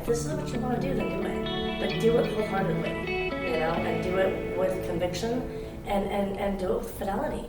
this is what you want to do, then do it. But do it wholeheartedly, and do it with conviction and do it with fidelity.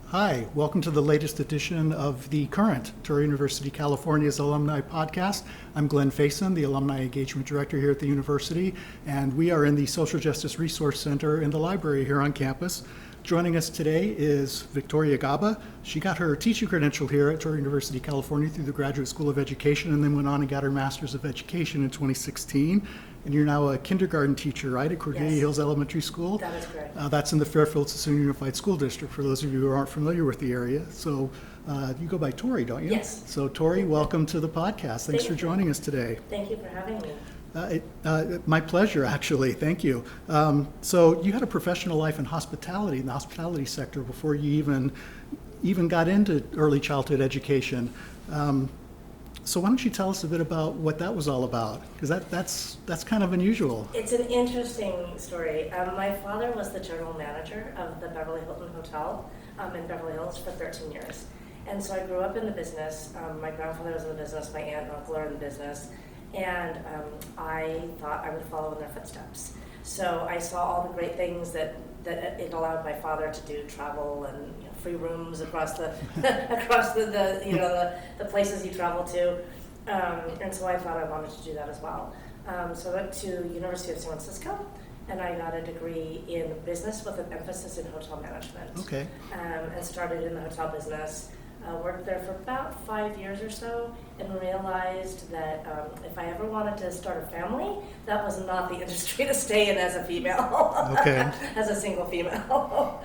Hi, welcome to the latest edition of the current Tory University California's Alumni Podcast. I'm Glenn Faison, the Alumni Engagement Director here at the university, and we are in the Social Justice Resource Center in the library here on campus. Joining us today is Victoria Gaba. She got her teaching credential here at Tory University, California through the Graduate School of Education and then went on and got her Master's of Education in 2016. And you're now a kindergarten teacher, right, at Cordelia Yes. Hills Elementary School? That is correct. That's in the Fairfield-Suisun Unified School District, for those of you who aren't familiar with the area. So you go by Tory, don't you? Yes. So Tory, welcome to the podcast. Thanks for joining us today. Thank you for having me. My pleasure, actually. Thank you. So you had a professional life in hospitality, in the hospitality sector, before you even got into early childhood education. So why don't you tell us a bit about what that was all about? Because that's kind of unusual. It's an interesting story. My father was the general manager of the Beverly Hilton Hotel in Beverly Hills for 13 years. And so I grew up in the business. My grandfather was in the business, my aunt and uncle are in the business. And I thought I would follow in their footsteps. So I saw all the great things that it allowed my father to do, travel and free rooms across the the places he traveled to, and so I thought I wanted to do that as well. So I went to University of San Francisco, and I got a degree in business with an emphasis in hotel management. Okay. And started in the hotel business. Worked there for about 5 years or so, and realized that if I ever wanted to start a family, that was not the industry to stay in as a female. Okay. As a single female.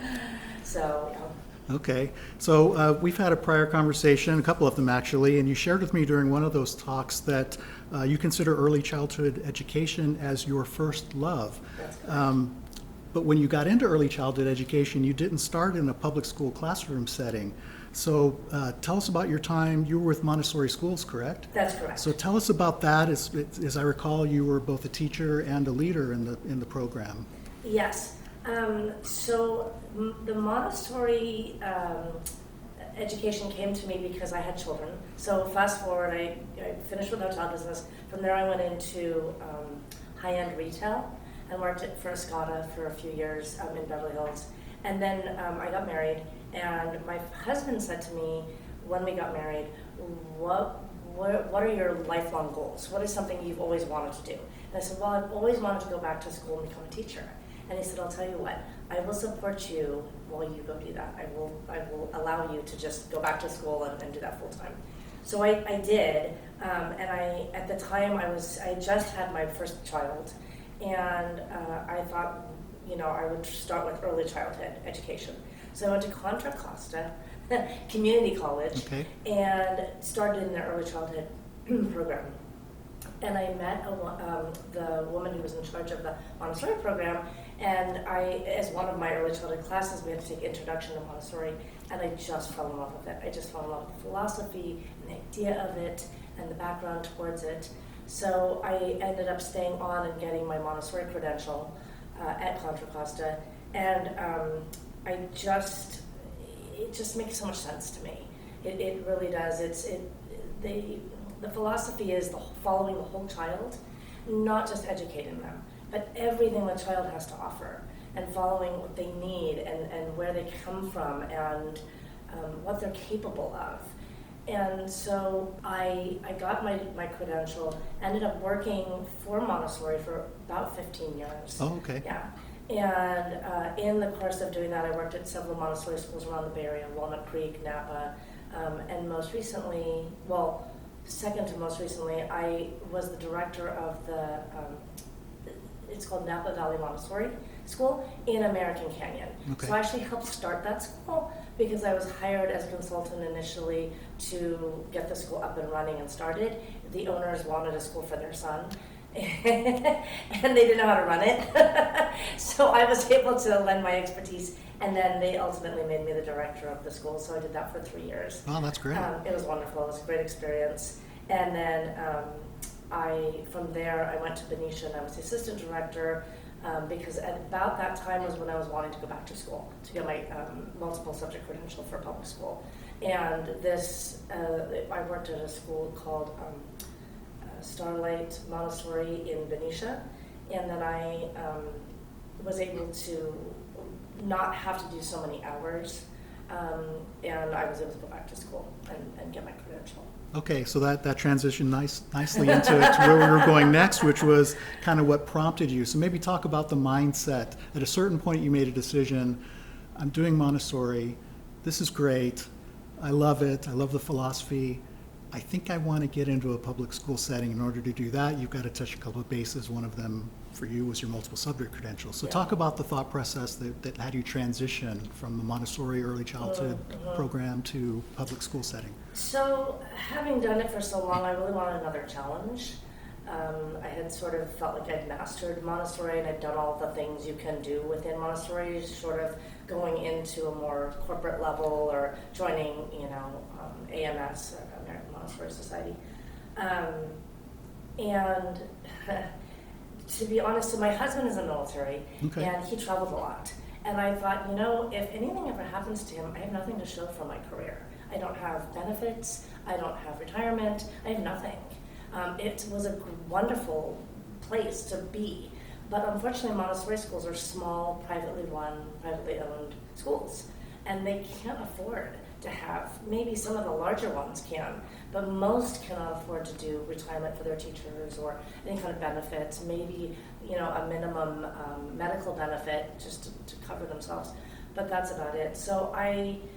So, yeah. Okay. So we've had a prior conversation, a couple of them actually, and you shared with me during one of those talks that you consider early childhood education as your first love. That's correct. But when you got into early childhood education, you didn't start in a public school classroom setting. So tell us about your time. You were with Montessori Schools, correct? That's correct. So tell us about that. As I recall, you were both a teacher and a leader in the program. Yes. So the Montessori education came to me because I had children. So fast forward, I finished with hotel business. From there, I went into high-end retail and worked for Escada for a few years in Beverly Hills. And then I got married, and my husband said to me when we got married, what are your lifelong goals? What is something you've always wanted to do? And I said, well, I've always wanted to go back to school and become a teacher. And he said, I'll tell you what, I will support you while you go do that. I will allow you to just go back to school and do that full time. So I did, and at the time I just had my first child, and I thought, I would start with early childhood education. So I went to Contra Costa Community College, Okay. and started in the early childhood program. And I met the woman who was in charge of the Montessori program, and as one of my early childhood classes, we had to take Introduction to Montessori, and I just fell in love with it. I just fell in love with the philosophy and the idea of it and the background towards it. So I ended up staying on and getting my Montessori credential at Contra Costa, and it just makes so much sense to me. It really does. The philosophy is following the whole child, not just educating them, but everything the child has to offer, and following what they need and where they come from and what they're capable of. And so I got my credential, ended up working for Montessori for about 15 years. Oh, okay. Yeah. And in the course of doing that, I worked at several Montessori schools around the Bay Area, Walnut Creek, Napa, and most recently, second to most recently, I was the director of it's called Napa Valley Montessori School in American Canyon. Okay. So I actually helped start that school because I was hired as a consultant initially to get the school up and running and started. The owners wanted a school for their son, and they didn't know how to run it. So I was able to lend my expertise, and then they ultimately made me the director of the school, so I did that for 3 years. Oh, that's great. It was wonderful. It was a great experience. And then from there, I went to Benicia, and I was the assistant director, because at about that time was when I was wanting to go back to school to get my multiple subject credential for public school. And this, I worked at a school called Starlight Montessori in Benicia, and then I was able to not have to do so many hours, and I was able to go back to school and get my credential. Okay, so that transitioned nicely into to where we were going next, which was kind of what prompted you. So maybe talk about the mindset. At a certain point, you made a decision. I'm doing Montessori. This is great. I love it. I love the philosophy. I think I want to get into a public school setting. In order to do that, you've got to touch a couple of bases. One of them for you was your multiple subject credential. So talk about the thought process that had you transition from the Montessori early childhood program to public school setting. So having done it for so long, I really wanted another challenge. I had sort of felt like I'd mastered Montessori and I'd done all the things you can do within Montessori, sort of going into a more corporate level or joining, AMS, American Montessori Society. And to be honest, so my husband is in the military, and he traveled a lot. And I thought, if anything ever happens to him, I have nothing to show for my career. I don't have benefits, I don't have retirement, I have nothing. It was a wonderful place to be, but unfortunately Montessori schools are small, privately run, privately owned schools, and they can't afford to have, maybe some of the larger ones can, but most cannot afford to do retirement for their teachers or any kind of benefits, maybe a minimum medical benefit just to cover themselves. But that's about it. So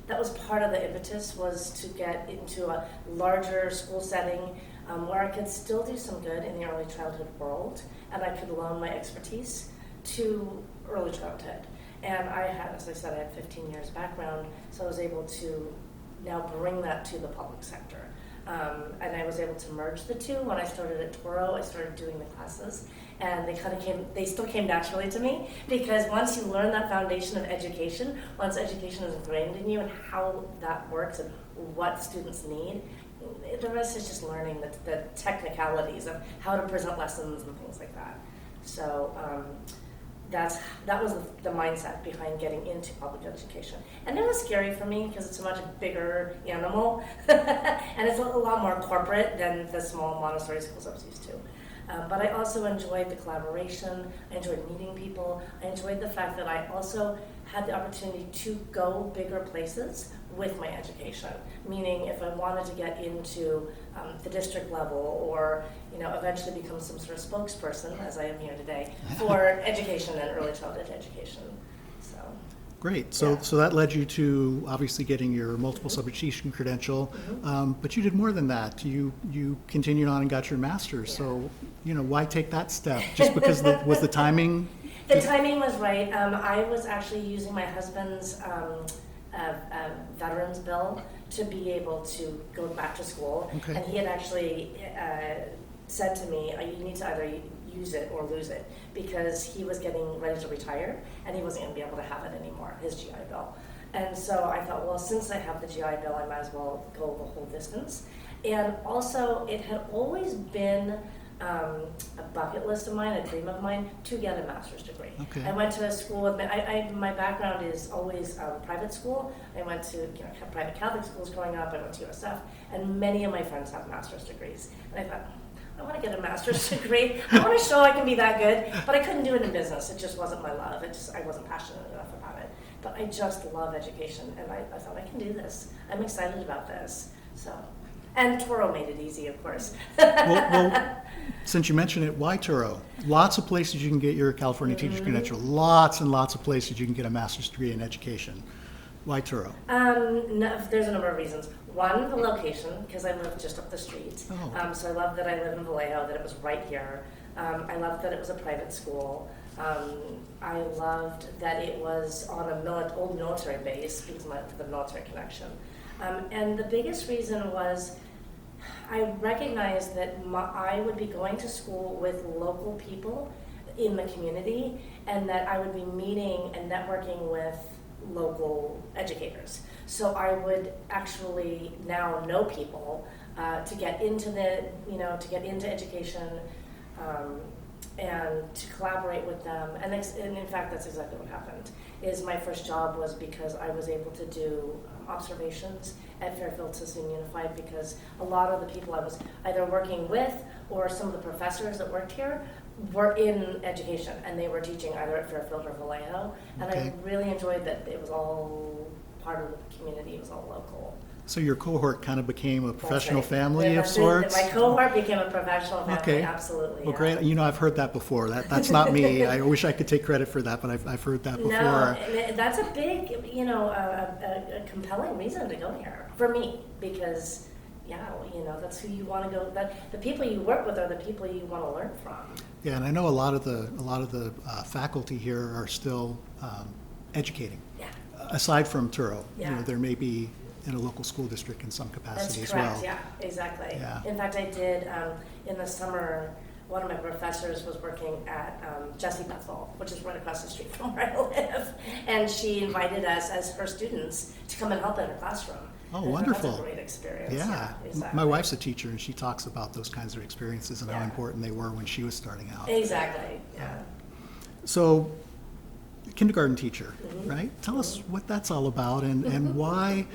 that was part of the impetus, was to get into a larger school setting where I could still do some good in the early childhood world, and I could loan my expertise to early childhood. And I had, as I said, I had 15 years background, so I was able to now bring that to the public sector. And I was able to merge the two. When I started at Touro, I started doing the classes, and they still came naturally to me, because once you learn that foundation of education, once education is ingrained in you and how that works and what students need, the rest is just learning the technicalities of how to present lessons and things like that. So that was the mindset behind getting into public education. And it was scary for me because it's a much bigger animal and it's a lot more corporate than the small Montessori schools I was used to. But I also enjoyed the collaboration, I enjoyed meeting people, I enjoyed the fact that I also had the opportunity to go bigger places with my education. Meaning if I wanted to get into the district level or eventually become some sort of spokesperson, as I am here today, for education and early childhood education. So. Great. So that led you to obviously getting your multiple subject teaching credential, but you did more than that. You continued on and got your master's. So why take that step? Just because was the timing? The timing was right. I was actually using my husband's veterans bill to be able to go back to school, and he had actually said to me, "You need to either use it or lose it," because he was getting ready to retire and he wasn't going to be able to have it anymore, his GI Bill. And so I thought, well, since I have the GI Bill, I might as well go the whole distance. And also, it had always been a bucket list of mine, a dream of mine, to get a master's degree. I went to a school with my background is always private school. I went to private Catholic schools growing up. I went to USF, and many of my friends have master's degrees. And I thought, I want to get a master's degree. I want to show I can be that good, but I couldn't do it in business. It just wasn't my love. I wasn't passionate enough about it. But I just love education, and I thought I can do this. I'm excited about this. So, and Touro made it easy, of course. well, since you mentioned it, why Touro? Lots of places you can get your California Teacher's Credential. Lots and lots of places you can get a master's degree in education. Why Touro? No, there's a number of reasons. One, the location, because I live just up the street. So I love that I live in Vallejo, that it was right here. I loved that it was a private school. I loved that it was on an old military base because of the military connection. And the biggest reason was I recognized that I would be going to school with local people in the community, and that I would be meeting and networking with local educators. So I would actually now know people to get into education and to collaborate with them. And in fact, that's exactly what happened. Is my first job was because I was able to do observations at Fairfield-Suisun Unified, because a lot of the people I was either working with or some of the professors that worked here were in education, and they were teaching either at Fairfield or Vallejo, and Okay. I really enjoyed that it was all part of the community, it was all local. So your cohort kind of became a professional That's right. family And of that's it. sorts? My cohort became a professional family, Okay. absolutely. Well, yeah. great. You know, I've heard that before. That's not me. I wish I could take credit for that, but I've heard that before. No, and that's a big, a compelling reason to go here for me, because, that's who you want to go. The people you work with are the people you want to learn from. Yeah, and I know a lot of the faculty here are still educating. Yeah, Aside from Touro, Yeah. there may be in a local school district in some capacity that's as well. correct. Yeah, exactly. Yeah. In fact, I did in the summer. One of my professors was working at Jessie Bethel, which is right across the street from where I live, and she invited us as her students to come and help in her classroom. Oh, And wonderful. That's a great experience. Yeah, exactly. my wife's a teacher, and she talks about those kinds of experiences and how Yeah. important they were when she was starting out. Exactly. Yeah. So, kindergarten teacher, Mhm. right? Tell us what that's all about, and why,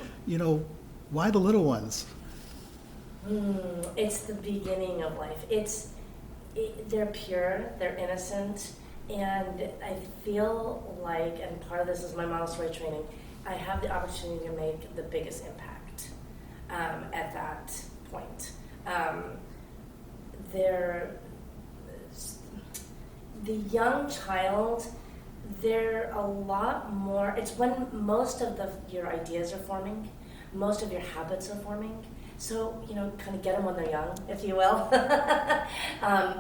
why the little ones? It's the beginning of life. They're pure, they're innocent, and I feel like, and part of this is my Montessori training, I have the opportunity to make the biggest impact at that point. The young child, they're a lot more, it's when most of your ideas are forming, most of your habits are forming. So, kind of get them when they're young, if you will,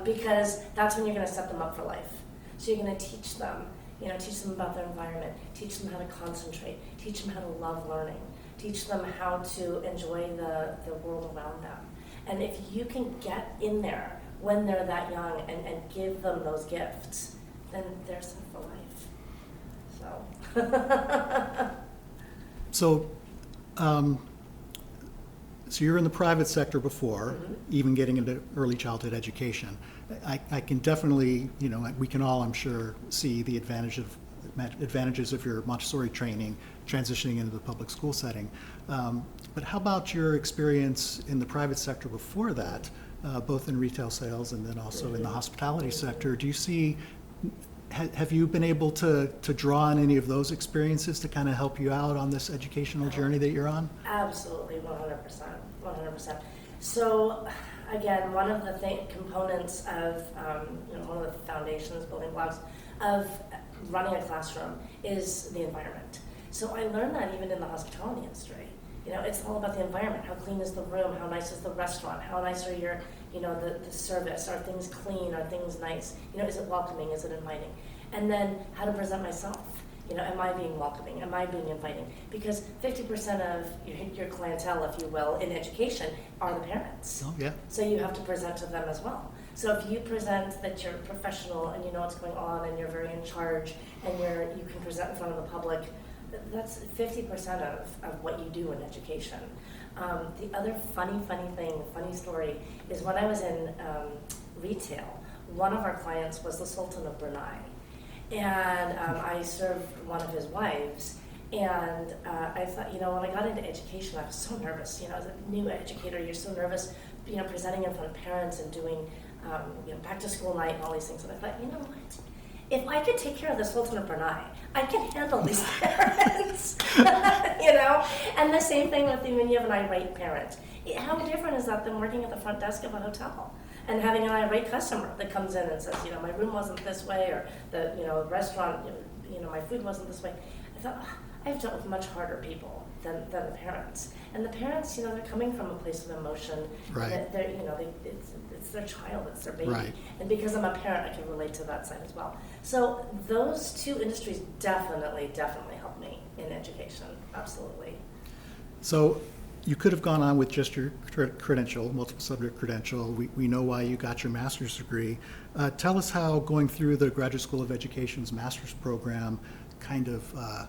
because that's when you're going to set them up for life. So you're going to teach them about their environment, teach them how to concentrate, teach them how to love learning, teach them how to enjoy the world around them. And if you can get in there when they're that young and give them those gifts, then they're set for life. So. So you're in the private sector before, Mhm. even getting into early childhood education. I can definitely, we can all, I'm sure, see the advantages of your Montessori training transitioning into the public school setting. But how about your experience in the private sector before that, both in retail sales and then also in the hospitality sector? Do you see, have you been able to draw on any of those experiences to kind of help you out on this educational journey that you're on? Absolutely, 100%. So, again, one of the components of, one of the foundations, building blocks of running a classroom is the environment. So I learned that even in the hospitality industry. It's all about the environment. How clean is the room? How nice is the restaurant? How nice are your, the service? Are things clean? Are things nice? Is it welcoming? Is it inviting? And then how to present myself. Am I being welcoming? Am I being inviting? Because 50% of your clientele, if you will, in education are the parents. Oh, yeah. So you have to present to them as well. So if you present that you're professional and you know what's going on and you're very in charge and you can present in front of the public, that's 50% of what you do in education. The other funny story is when I was in retail, one of our clients was the Sultan of Brunei. And I served one of his wives, and I thought, when I got into education, I was so nervous. As a new educator, you're so nervous, presenting in front of parents and doing, back to school night and all these things. And I thought, what? If I could take care of the Sultan of Brunei, I can handle these parents. And the same thing with when you have an irate parent. How different is that than working at the front desk of a hotel? And having an irate customer that comes in and says, my room wasn't this way, or the restaurant, my food wasn't this way. I thought, I've dealt with much harder people than the parents. And the parents, they're coming from a place of emotion. Right. And they're, it's their child, it's their baby. Right. And because I'm a parent, I can relate to that side as well. So those two industries definitely helped me in education. Absolutely. So you could have gone on with just your credential, multiple subject credential. We know why you got your master's degree. Tell us how going through the Graduate School of Education's master's program kind of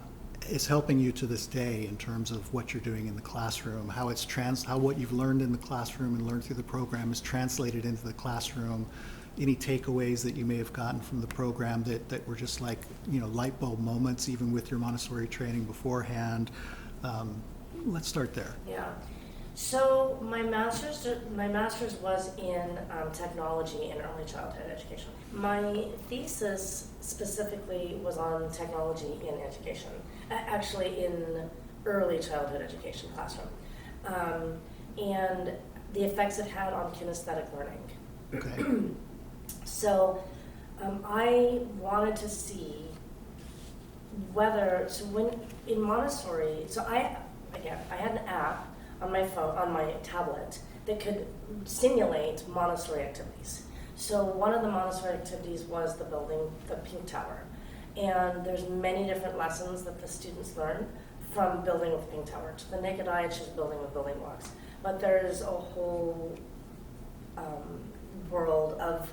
is helping you to this day in terms of what you're doing in the classroom, how what you've learned in the classroom and learned through the program is translated into the classroom. Any takeaways that you may have gotten from the program that were just like, light bulb moments, even with your Montessori training beforehand. let's start there. Yeah. So my master's was in technology and early childhood education. My thesis specifically was on technology in education, actually in early childhood education classroom, and the effects it had on kinesthetic learning. Okay. So I wanted to see whether, so when in Montessori, so I had an app on my phone, on my tablet, that could simulate Montessori activities. So one of the Montessori activities was the building the pink tower. And there's many different lessons that the students learn from building with the pink tower. To the naked eye, it's just building with building blocks. But there's a whole world of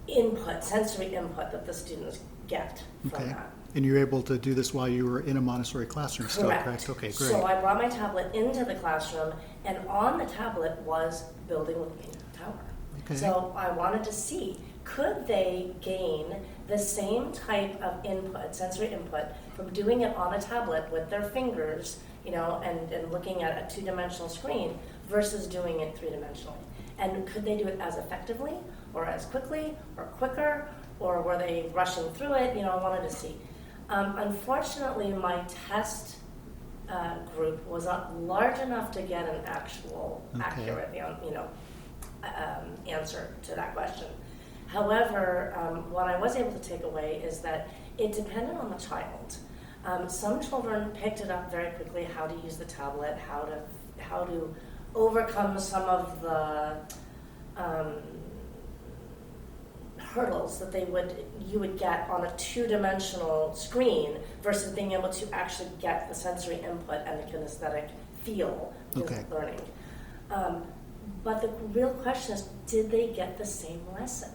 input, sensory input that the students get from Okay. that. And you're able to do this while you were in a Montessori classroom still, Correct. correct? Okay, great. So I brought my tablet into the classroom, and on the tablet was building with the pink tower. Okay. So I wanted to see, could they gain the same type of input, sensory input, from doing it on a tablet with their fingers, and looking at a two-dimensional screen versus doing it three-dimensionally? And could they do it as effectively, or as quickly, or quicker, or were they rushing through it? I wanted to see. Unfortunately, my test group was not large enough to get an actual accurate, answer to that question. However, what I was able to take away is that it depended on the child. Some children picked it up very quickly, how to use the tablet, how to overcome some of the hurdles that you would get on a two-dimensional screen versus being able to actually get the sensory input and the kinesthetic feel in learning. But the real question is, did they get the same lesson?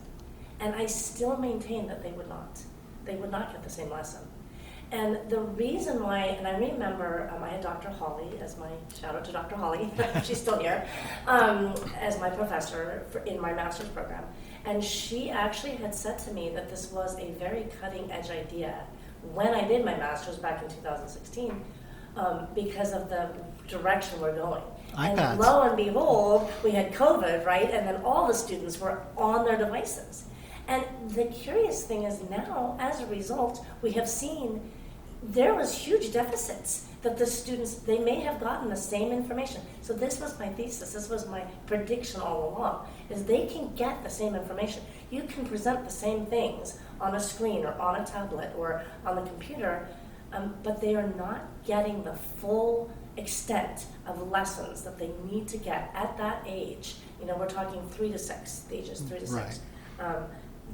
And I still maintain that they would not. They would not get the same lesson. And the reason why, and I remember I had Dr. Holly as my, shout out to Dr. Holly, she's still here, as my professor in my master's program. And she actually had said to me that this was a very cutting edge idea when I did my master's back in 2016, because of the direction we're going. iPads. And lo and behold, we had COVID, right? And then all the students were on their devices. And the curious thing is now, as a result, we have seen there was huge deficits that the students, they may have gotten the same information. So this was my thesis, this was my prediction all along, is they can get the same information. You can present the same things on a screen or on a tablet or on the computer, but they are not getting the full extent of lessons that they need to get at that age. We're talking 3 to 6, the ages 3 to 6. Right.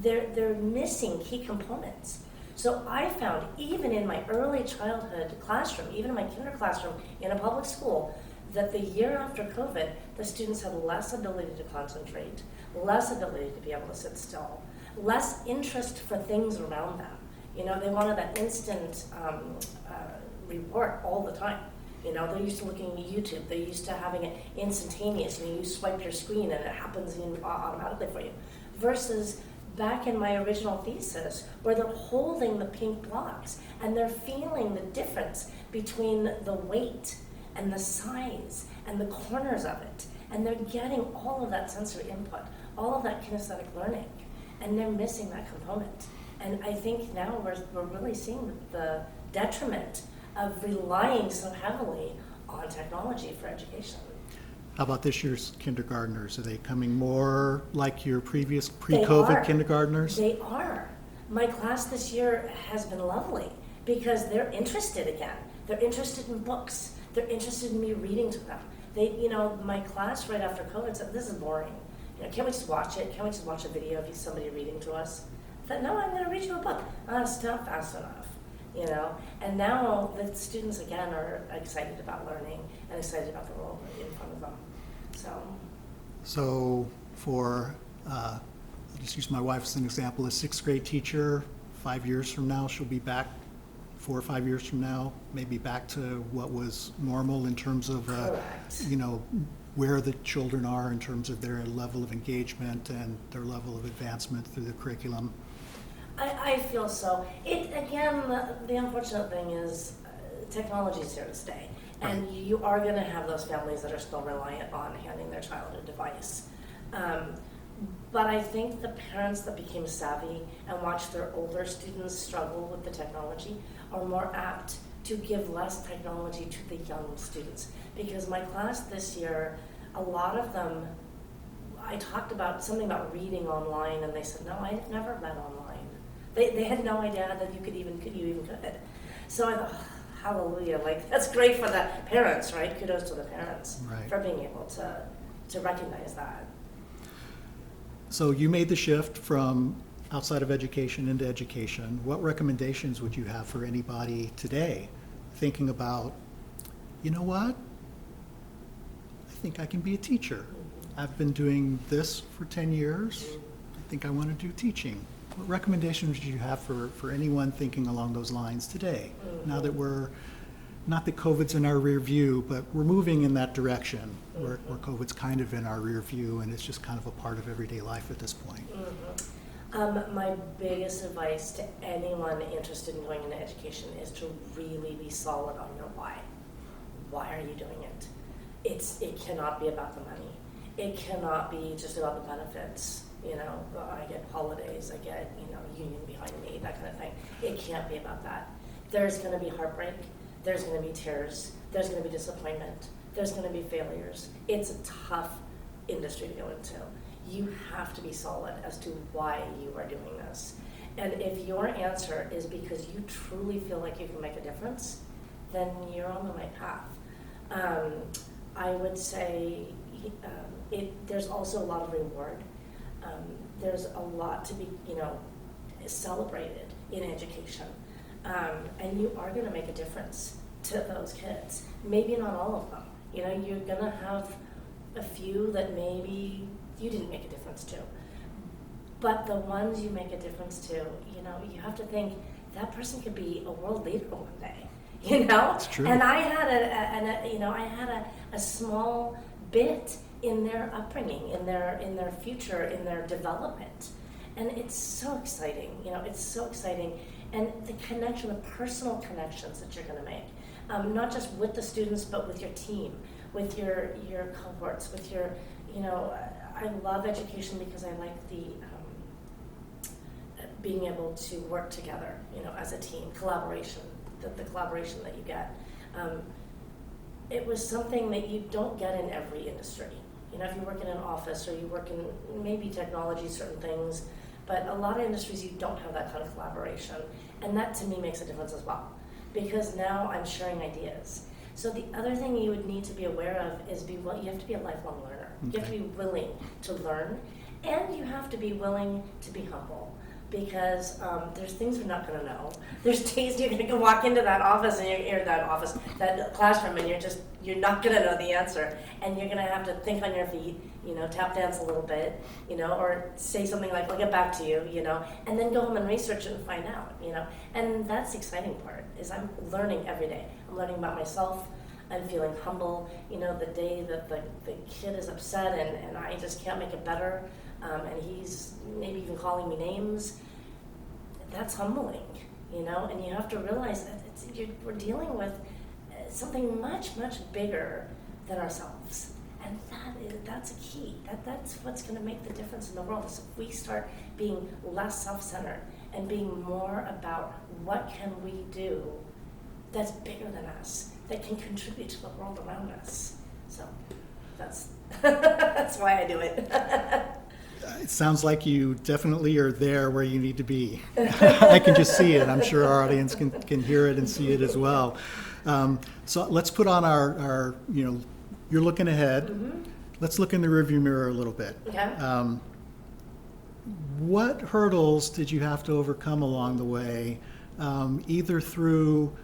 They're missing key components. So I found, even in my early childhood classroom, even in my kinder classroom in a public school, that the year after COVID, the students had less ability to concentrate, less ability to be able to sit still, less interest for things around them. They wanted that instant reward all the time. They're used to looking at YouTube. They're used to having it instantaneous. You swipe your screen and it happens automatically for you. Versus back in my original thesis, where they're holding the pink blocks and they're feeling the difference between the weight and the size and the corners of it. And they're getting all of that sensory input, all of that kinesthetic learning, and they're missing that component. And I think now we're really seeing the detriment of relying so heavily on technology for education. How about this year's kindergartners? Are they coming more like your previous pre-COVID kindergartners? They are. My class this year has been lovely because they're interested again. They're interested in books. They're interested in me reading to them. My class right after COVID said, this is boring. Can't we just watch it? Can't we just watch a video of somebody reading to us? I thought, no, I'm going to read you a book. It's not fast enough. And now the students again are excited about learning and excited about the role in front of them. So for, I'll just use my wife as an example, a 6th grade teacher, 5 years from now, she'll be back 4 or 5 years from now, maybe back to what was normal in terms of, where the children are in terms of their level of engagement and their level of advancement through the curriculum. I feel so. The unfortunate thing is technology is here to stay. And you are going to have those families that are still reliant on handing their child a device. But I think the parents that became savvy and watched their older students struggle with the technology are more apt to give less technology to the young students. Because my class this year, a lot of them, I talked about something about reading online, and they said, no, I never read online. They had no idea that you even could. So I thought, oh, hallelujah, like that's great for the parents, right? Kudos to the parents for being able to recognize that. So you made the shift from outside of education into education. What recommendations would you have for anybody today thinking about, you know what, I think I can be a teacher. I've been doing this for 10 years. I think I want to do teaching. What recommendations would you have for anyone thinking along those lines today? Now that not that COVID's in our rear view, but we're moving in that direction where COVID's kind of in our rear view and it's just kind of a part of everyday life at this point. My biggest advice to anyone interested in going into education is to really be solid on your why. Why are you doing it? It cannot be about the money. It cannot be just about the benefits. You know, I get holidays, I get, union behind me, that kind of thing. It can't be about that. There's going to be heartbreak. There's going to be tears. There's going to be disappointment. There's going to be failures. It's a tough industry to go into. You have to be solid as to why you are doing this. And if your answer is because you truly feel like you can make a difference, then you're on the right path. I would say there's also a lot of reward. There's a lot to be, celebrated in education. And you are going to make a difference to those kids. Maybe not all of them. You're going to have a few that maybe you didn't make a difference to. But the ones you make a difference to, you have to think that person could be a world leader one day. It's true. And I had a small bit in their upbringing, in their future, in their development. And it's so exciting, it's so exciting. And the connection, the personal connections that you're gonna make, not just with the students, but with your team, with your cohorts, with your, I love education because I like the being able to work together, as a team, collaboration, the collaboration that you get. It was something that you don't get in every industry. If you work in an office or you work in maybe technology, certain things, but a lot of industries you don't have that kind of collaboration. And that to me makes a difference as well, because now I'm sharing ideas. So the other thing you would need to be aware of is you have to be a lifelong learner. You have to be willing to learn, and you have to be willing to be humble. Because there's things you're not going to know. There's days you're going to walk into that office that classroom, and you're not going to know the answer, and you're going to have to think on your feet, tap dance a little bit, or say something like, "I'll get back to you," and then go home and research it and find out, And that's the exciting part is I'm learning every day. I'm learning about myself. I'm feeling humble. The day that the kid is upset and I just can't make it better. And he's maybe even calling me names, that's humbling, and you have to realize that we're dealing with something much, much bigger than ourselves. And that's a key. That's what's going to make the difference in the world, is if we start being less self-centered and being more about what can we do that's bigger than us, that can contribute to the world around us. So that's that's why I do it. It sounds like you definitely are there where you need to be. I can just see it. I'm sure our audience can hear it and see it as well. So let's put on our you're looking ahead. Mm-hmm. Let's look in the rearview mirror a little bit. Okay. What hurdles did you have to overcome along the way, either through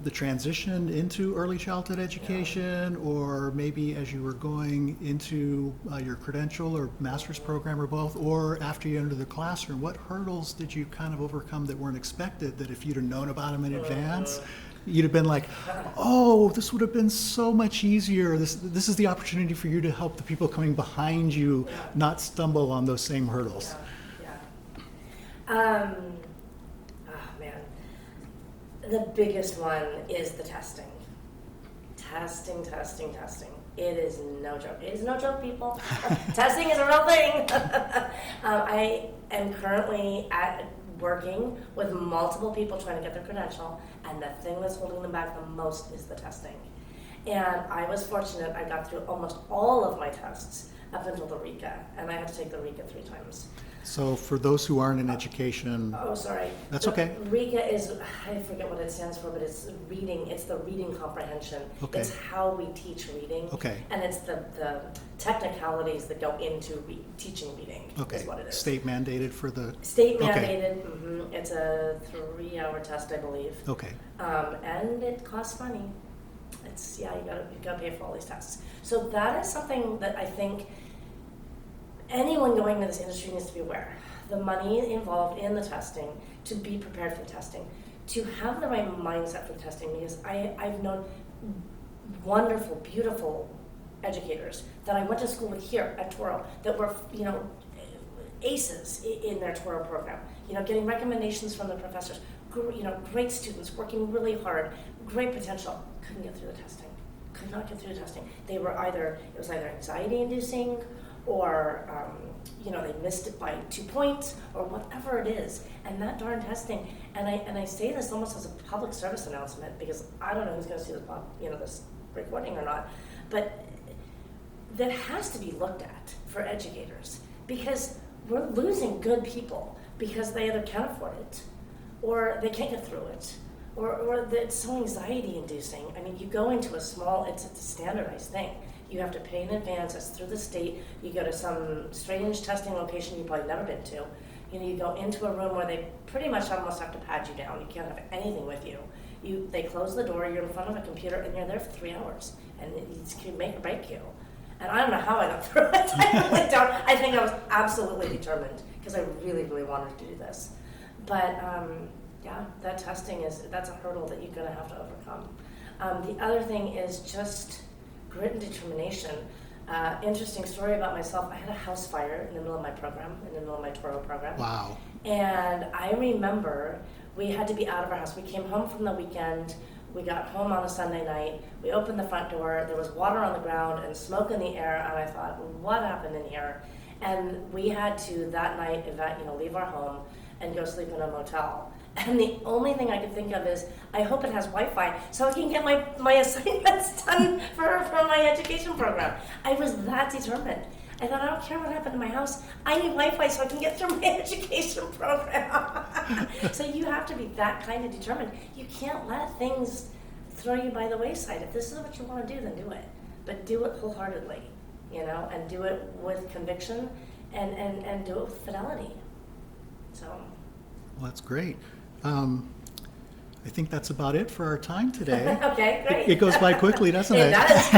the transition into early childhood education, or maybe as you were going into your credential or master's program or both, or after you entered the classroom? What hurdles did you kind of overcome that weren't expected, that if you'd have known about them in advance, you'd have been like, oh, this would have been so much easier. This is the opportunity for you to help the people coming behind you not stumble on those same hurdles. The biggest one is the testing. Testing, testing, testing. It is no joke. It is no joke, people. Testing is a real thing. I am currently working with multiple people trying to get their credential, and the thing that's holding them back the most is the testing. And I was fortunate. I got through almost all of my tests up until the RECA, and I had to take the RECA 3 times. So for those who aren't in education, Oh, sorry. That's The okay. RECA is, I forget what it stands for, but it's reading. It's the reading comprehension. Okay. It's how we teach reading. Okay. And it's the technicalities that go into teaching reading. okay, Is what it is. state mandated for the, State Okay. mandated. Mm-hmm. It's a 3-hour test, I believe. okay, And it costs money. It's, yeah, you gotta pay for all these tests. So that is something that I think anyone going into this industry needs to be aware. The money involved in the testing, to be prepared for the testing, to have the right mindset for the testing, because I've known wonderful, beautiful educators that I went to school with here at Touro that were, aces in their Touro program, getting recommendations from the professors, great students, working really hard, great potential, couldn't get through the testing, could not get through the testing. It was either anxiety inducing, or they missed it by 2 points, or whatever it is. And that darn testing, and I say this almost as a public service announcement, because I don't know who's going to see this this recording or not, but that has to be looked at for educators, because we're losing good people because they either can't afford it, or they can't get through it, or it's so anxiety inducing. I mean, you go into it's a standardized thing. You have to pay in advance. It's through the state. You go to some strange testing location you've probably never been to. You go into a room where they pretty much almost have to pad you down. You can't have anything with you. They close the door. You're in front of a computer, and you're there for 3 hours, and it can make or break you. And I don't know how I got through it. I really don't. I think I was absolutely determined, because I really, really wanted to do this. But yeah, that testing that's a hurdle that you're going to have to overcome. The other thing is just grit and determination. Interesting story about myself. I had a house fire in the middle of my program, in the middle of my Touro program. wow, And I remember we had to be out of our house. We came home from the weekend. We got home on a Sunday night. We opened the front door. There was water on the ground and smoke in the air. And I thought, what happened in here? And we had to that night, leave our home and go sleep in a motel. And the only thing I could think of is, I hope it has Wi-Fi so I can get my assignments done for my education program. I was that determined. I thought, I don't care what happened to my house. I need Wi-Fi so I can get through my education program. So you have to be that kind of determined. You can't let things throw you by the wayside. If this is what you want to do, then do it. But do it wholeheartedly, and do it with conviction, and do it with fidelity. So. well, that's great. I think that's about it for our time today. Okay, great. It goes by quickly, doesn't it? It does.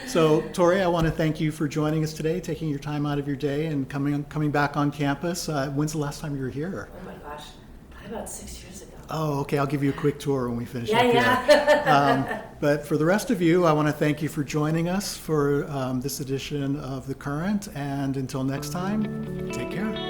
So, Tory, I want to thank you for joining us today, taking your time out of your day and coming back on campus. When's the last time you were here? Oh my gosh, probably about 6 years ago. Oh, okay. I'll give you a quick tour when we finish up Yeah. here. But for the rest of you, I want to thank you for joining us for this edition of The Current. And until next time, take care.